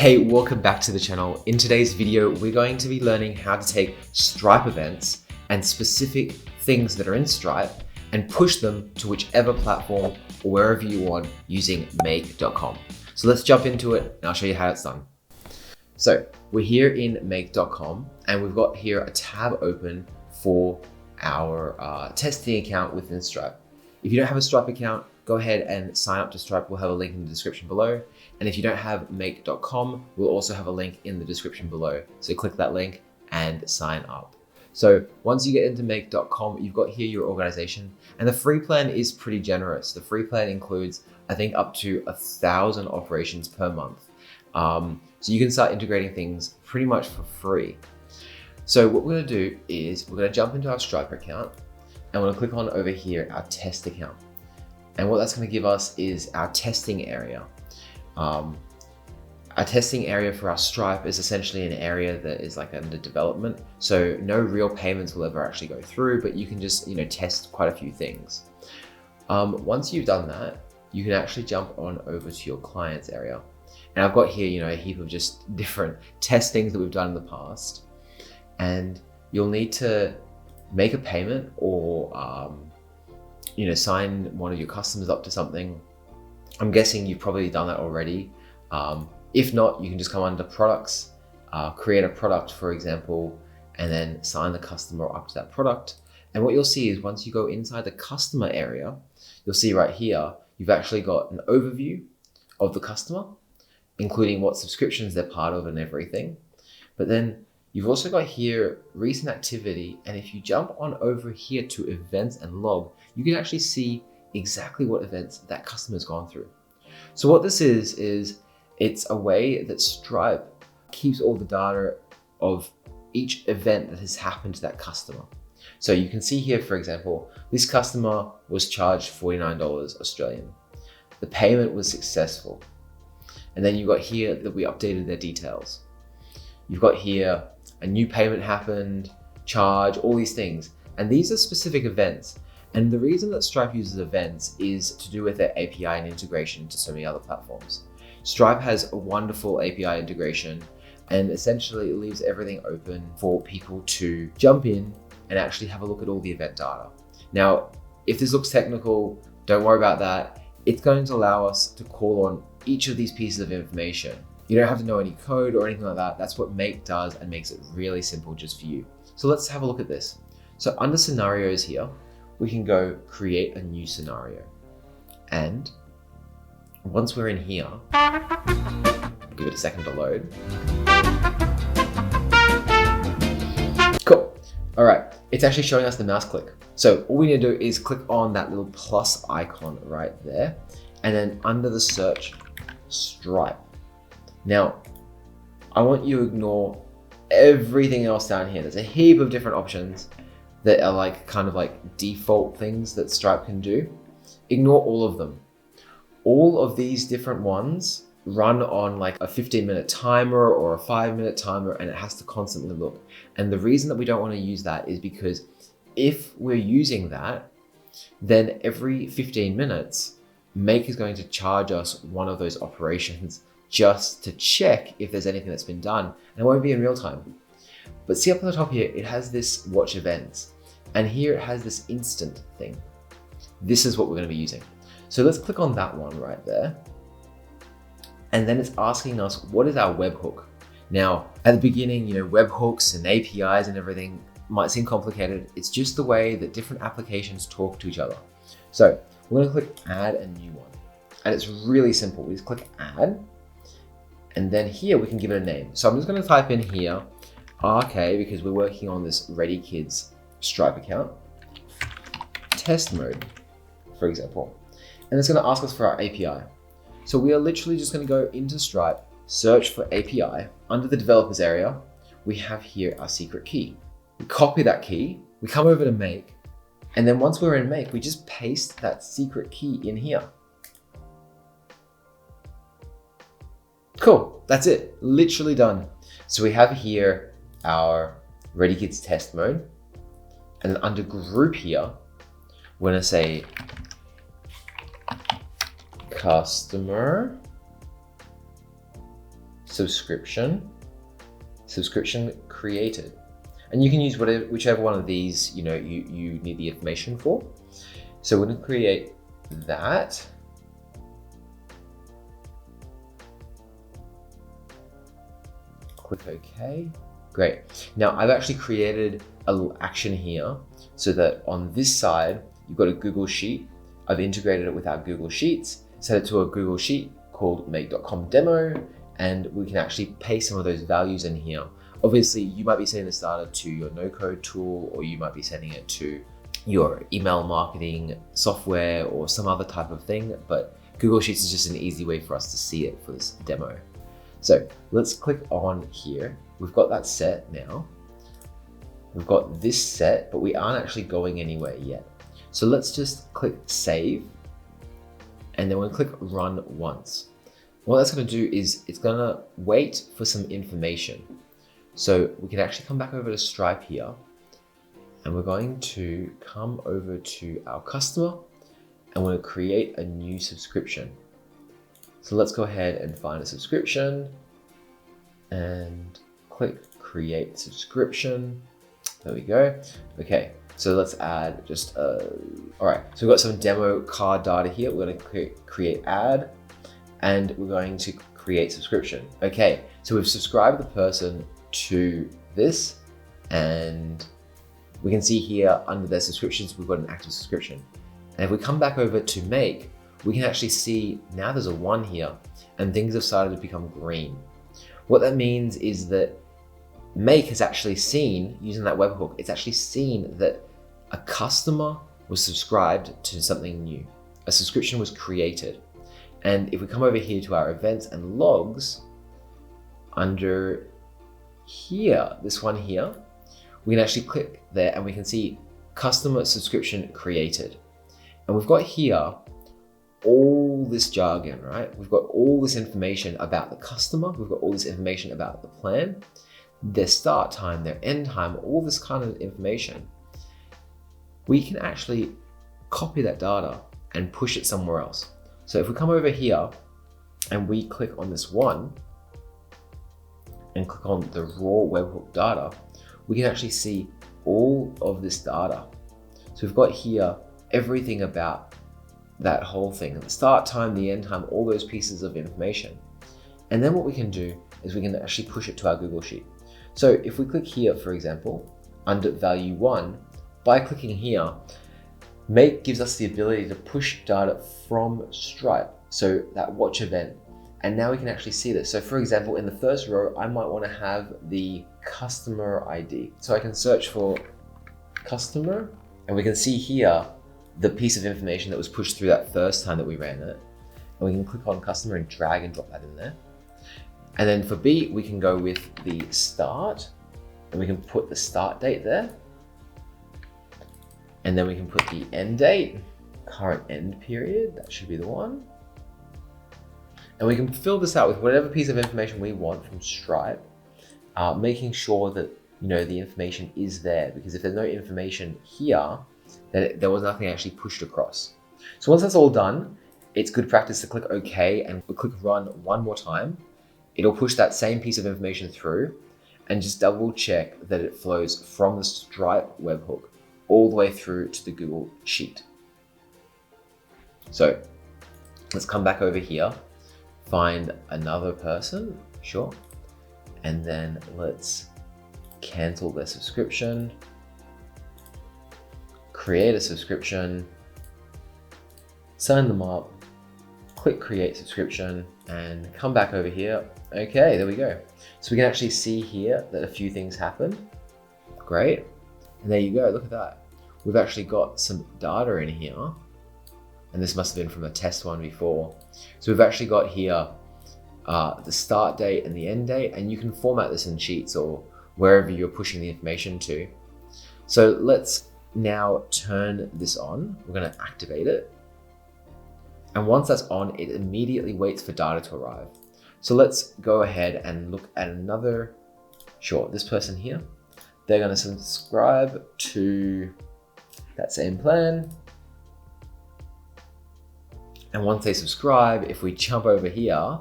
Hey, welcome back to the channel. In today's video, we're going to be learning how to take Stripe events and specific things that are in Stripe and push them to whichever platform or wherever you want using make.com. So let's jump into it and I'll show you how it's done. So we're here in make.com and we've got here a tab open for our testing account within Stripe. If you don't have a Stripe account, go ahead and sign up to Stripe. We'll have a link in the description below. And if you don't have make.com, we'll also have a link in the description below. So click that link and sign up. So once you get into make.com, you've got here your organization, and the free plan is pretty generous. The free plan includes, I think, up to 1,000 operations per month. So you can start integrating things pretty much for free. So what we're gonna do is we're gonna jump into our Stripe account and we're gonna click on over here, our test account. And what that's gonna give us is our testing area. Our testing area for our Stripe is essentially an area that is like under development. So no real payments will ever actually go through, but you can just, test quite a few things. Once you've done that, you can actually jump on over to your clients area. And I've got here, a heap of just different test things that we've done in the past. And you'll need to make a payment or, sign one of your customers up to something. I'm guessing you've probably done that already. If not, you can just come under products, create a product, for example, and then sign the customer up to that product. And what you'll see is once you go inside the customer area, you'll see right here, you've actually got an overview of the customer, including what subscriptions they're part of and everything. But then you've also got here recent activity. And if you jump on over here to events and log, you can actually see exactly what events that customer's gone through. So what this is it's a way that Stripe keeps all the data of each event that has happened to that customer. So you can see here, for example, this customer was charged $49 Australian. The payment was successful. And then you've got here that we updated their details. You've got here a new payment happened, charge, all these things. And these are specific events. And the reason that Stripe uses events is to do with their API and integration to so many other platforms. Stripe has a wonderful API integration and essentially it leaves everything open for people to jump in and actually have a look at all the event data. Now, if this looks technical, don't worry about that. It's going to allow us to call on each of these pieces of information. You don't have to know any code or anything like that. That's what Make does and makes it really simple just for you. So let's have a look at this. So under scenarios here, we can go create a new scenario. And once we're in here, give it a second to load. Cool. All right, it's actually showing us the mouse click. So all we need to do is click on that little plus icon right there. And then under the search, Stripe. Now, I want you to ignore everything else down here. There's a heap of different options that are like default things that Stripe can do. Ignore all of them. All of these different ones run on like a 15-minute timer or a 5-minute timer, and it has to constantly look. And the reason that we don't want to use that is because if we're using that, then every 15 minutes, Make is going to charge us one of those operations just to check if there's anything that's been done, and it won't be in real time. But see up on the top here, it has this watch events, and here it has this instant thing. This is what we're going to be using. So let's click on that one right there. And then it's asking us, what is our webhook? Now, at the beginning, webhooks and APIs and everything might seem complicated. It's just the way that different applications talk to each other. So we're going to click add a new one. And it's really simple. We just click add. And then here we can give it a name. So I'm just going to type in here, RK, because we're working on this Ready Kids Stripe account, test mode, for example. And it's going to ask us for our API. So we are literally just going to go into Stripe, search for API. Under the developers area, we have here our secret key. We copy that key, we come over to Make, and then once we're in Make, we just paste that secret key in here. Cool, that's it, literally done. So we have here our Ready Kids test mode, and then under group here, we're gonna say customer subscription created. And you can use whichever one of these you need the information for. So we're going to create that. Click OK. Great. Now I've actually created a little action here so that on this side, you've got a Google Sheet. I've integrated it with our Google Sheets, set it to a Google Sheet called make.com demo, and we can actually paste some of those values in here. Obviously, you might be sending this data to your no-code tool, or you might be sending it to your email marketing software or some other type of thing, but Google Sheets is just an easy way for us to see it for this demo. So let's click on here. We've got that set now. We've got this set, but we aren't actually going anywhere yet. So let's just click save, and then we'll click run once. What that's going to do is it's going to wait for some information. So we can actually come back over to Stripe here, and we're going to come over to our customer, and we're going to create a new subscription. So let's go ahead and find a subscription and click create subscription. There we go. Okay, so let's add just all right, so we've got some demo card data here. We're going to create ad, and we're going to create subscription. Okay, so we've subscribed the person to this, and we can see here under their subscriptions, we've got an active subscription. And if we come back over to make, we can actually see now there's a 1 here, and things have started to become green. What that means is that Make has actually seen, using that webhook, it's actually seen that a customer was subscribed to something new. A subscription was created. And if we come over here to our events and logs, under here, this one here, we can actually click there and we can see customer subscription created. And we've got here all this jargon, right? We've got all this information about the customer. We've got all this information about the plan, their start time, their end time, all this kind of information. We can actually copy that data and push it somewhere else. So if we come over here and we click on this one and click on the raw webhook data, we can actually see all of this data. So we've got here everything about that whole thing, the start time, the end time, all those pieces of information. And then what we can do is we can actually push it to our Google Sheet. So if we click here, for example, under value 1, by clicking here, Make gives us the ability to push data from Stripe, so that watch event. And now we can actually see this. So for example, in the first row, I might want to have the customer ID. So I can search for customer, and we can see here the piece of information that was pushed through that first time that we ran it. And we can click on customer and drag and drop that in there. And then for B, we can go with the start, and we can put the start date there. And then we can put the end date, current end period, that should be the one. And we can fill this out with whatever piece of information we want from Stripe, making sure that the information is there, because if there's no information here, then there was nothing actually pushed across. So once that's all done, it's good practice to click OK and click run one more time. It'll push that same piece of information through, and just double check that it flows from the Stripe webhook all the way through to the Google Sheet. So let's come back over here, find another person, sure, and then let's cancel their subscription, create a subscription, sign them up, click create subscription, and come back over here. Okay, there we go. So we can actually see here that a few things happened. Great. And there you go, look at that. We've actually got some data in here, and this must have been from a test one before. So we've actually got here the start date and the end date, and you can format this in Sheets or wherever you're pushing the information to. So let's now turn this on. We're going to activate it. And once that's on, it immediately waits for data to arrive. So let's go ahead and look at another, sure, this person here. They're going to subscribe to that same plan. And once they subscribe, if we jump over here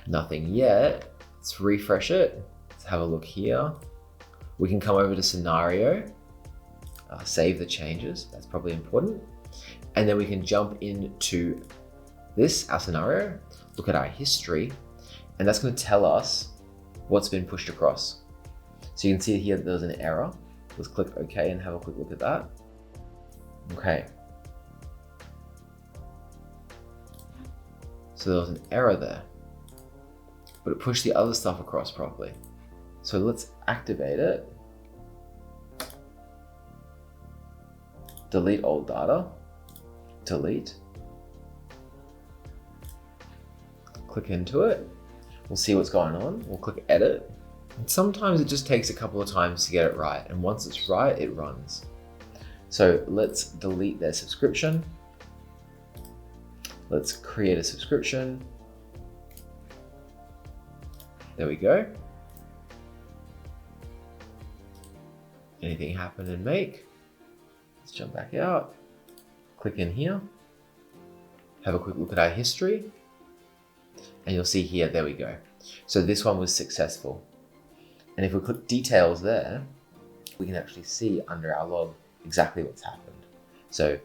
Nothing yet. Let's refresh it. Let's have a look here. We can come over to scenario, save the changes. That's probably important. And then we can jump into this, our scenario, look at our history, and that's going to tell us what's been pushed across. So you can see here that there's an error. Let's click OK and have a quick look at that. Okay. So there was an error there, but it pushed the other stuff across properly. So let's activate it. Delete old data. Delete. Click into it. We'll see what's going on. We'll click edit. And sometimes it just takes a couple of times to get it right. And once it's right, it runs. So let's delete their subscription. Let's create a subscription. There we go. Anything happen in Make? Let's jump back out. Click in here. Have a quick look at our history. And you'll see here, there we go. So this one was successful. And if we click details there, we can actually see under our log exactly what's happened. So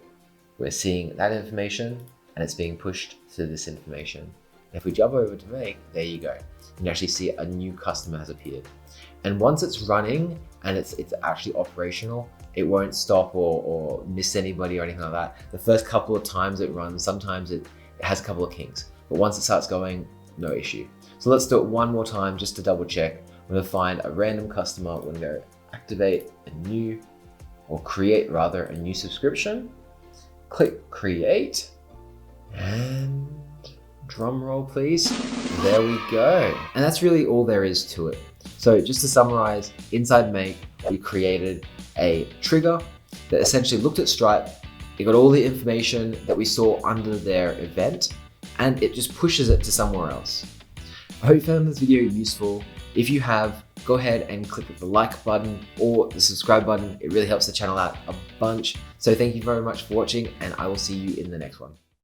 we're seeing that information and it's being pushed to this information. If we jump over to Make, there you go. You can actually see a new customer has appeared. And once it's running and it's actually operational, it won't stop or miss anybody or anything like that. The first couple of times it runs, sometimes it has a couple of kinks, but once it starts going, no issue. So let's do it one more time just to double check. We're gonna find a random customer. We're gonna go activate a new, or create rather, a new subscription. Click create, and drum roll please. There we go. And that's really all there is to it. So just to summarize, inside Make, we created a trigger that essentially looked at Stripe. It got all the information that we saw under their event, and it just pushes it to somewhere else. I hope you found this video useful. If you have, go ahead and click the like button or the subscribe button. It really helps the channel out a bunch. So thank you very much for watching, and I will see you in the next one.